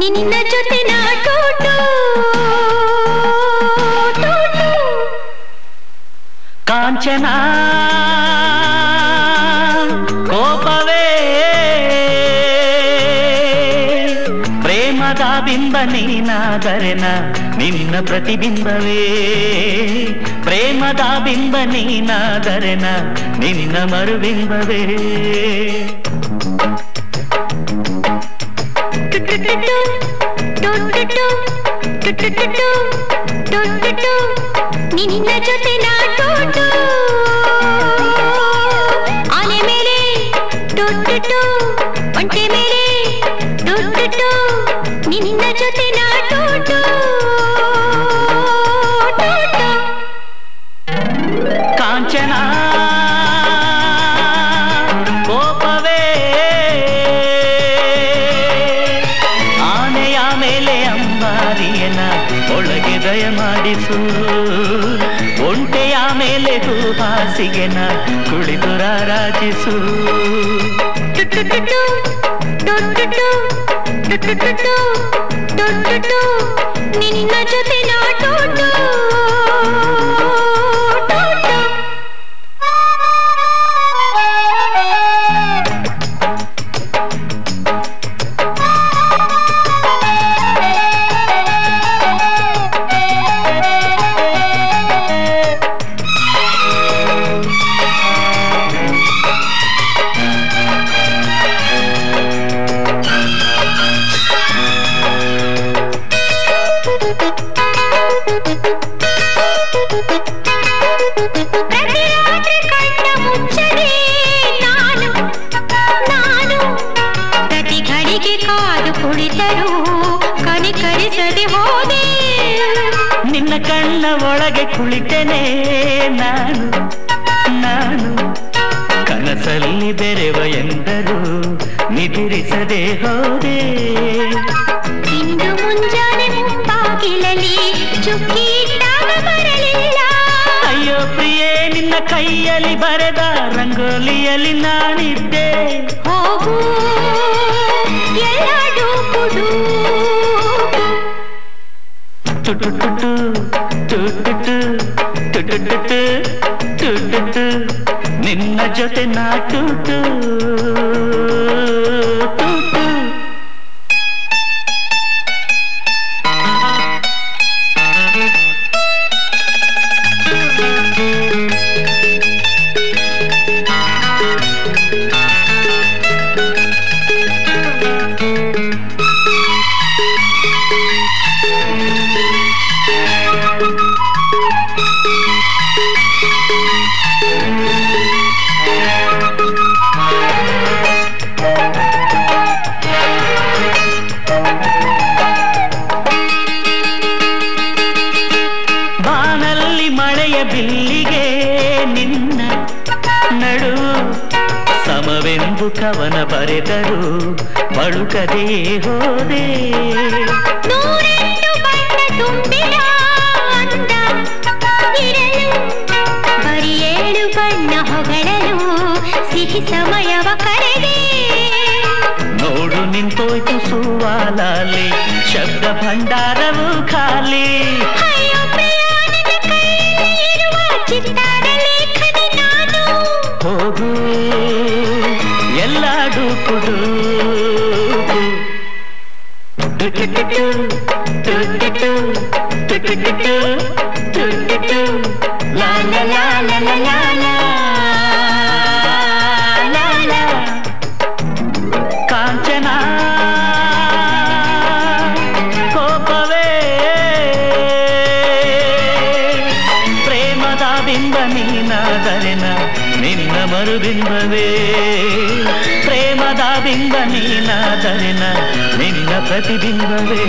ನಿನ್ನ ಜೊತೆ ನಾಟೋಟು ಕಾಂಚನ ಕೋಪವೇ ಪ್ರೇಮದ ಬಿಂಬ ನೀನಾದರೆನ ನಿನ್ನ ಪ್ರತಿಬಿಂಬವೇ ಪ್ರೇಮದ ಬಿಂಬ ನೀನಾದರೆನ ನಿನ್ನ ಮರುಬಿಂಬವೇ ನಿನ್ನ ಜೊತೆ ನಾಟೋಟು ಆನೆ ಮೇಲೆ ಒಂಟೆ ಮೇಲೆ ನಿನ್ನ ಜೊತೆ ನಾಟೋಟು ಕಾಂಚನ ಕೋಪವೇ ಆನೆಯ ಮೇಲೆ ಅಂಬಾರಿಯನ ಒಳಗೆ ದಯ ಮಾಡಿಸು ಒಂಟೆಯ ಮೇಲೆ ಹಾಸಿಗೆನ ಕುಳಿತು ರಾರಾಜಿಸು ನಿನ್ನ ಜೊತೆ ನಾಟೋಟು ನಿನ್ನ ಕಣ್ಣ ಒಳಗೆ ಕುಳಿತೇನೆ ನಾನು ಕನಸಲ್ಲಿ ಬೆರೆವ ಎಂದರು ನಿದಿರಿಸದೆ ಹೋದೆ ಇಂದು ಮುಂಜಾನೆ ಬಾಗಿಲಲ್ಲಿ ಚುಕ್ಕಿ ಇಟ್ಟಾಗ ಬರಲಿಲ್ಲ ಅಯ್ಯೋ ಪ್ರಿಯೇ ನಿನ್ನ ಕೈಯಲ್ಲಿ ಬರೆದ ರಂಗೋಲಿಯಲ್ಲಿ ನಾನಿದ್ದೆ ಹೋಗು ಎಲ್ಲಾಡು ಕುಡು ನಿನ್ನ ಜೊತೆ ನಾಟುಟು ಬಿಲ್ಲಿಗೆ ನಿನ್ನ ನಡು ಸಮವೆಂದು ಕವನ ಬರೆದರು ಬಳುಕದೇ ಹೋದೆ ನೂರೆಂಟು ಬಣ್ಣ ತುಂಬಿದ ಅಂದ ಇರಲು ಬರೀ 7 ಬಣ್ಣ ಹೊಗಳಲು ಸಿಹಿ ಸಮಯವ ಕರೆದೆ ನೋಡು ನಿಂತೋಯ್ತು ಸುವಾಲಾಲಿ ಶಬ್ದ ಭಂಡಾರವು ಖಾಲಿ ಹೋಗು ಎಲ್ಲಾಡು ಕುಡು ಲಾ ಲಾ ಲಾ ಲಾ ಲಾ ಲಾ ಲಾ ಕಾಂಚನ ಕೋಪವೇ ಪ್ರೇಮದ ಬಿಂಬ ನೀನಾದರೆನ ನಿನ್ನ ಮರುಬಿಂಬವೇ ಪ್ರೇಮದ ಬಿಂಬ ನೀನಾದರೆನ ನಿನ್ನ ಪ್ರತಿಬಿಂಬವೇ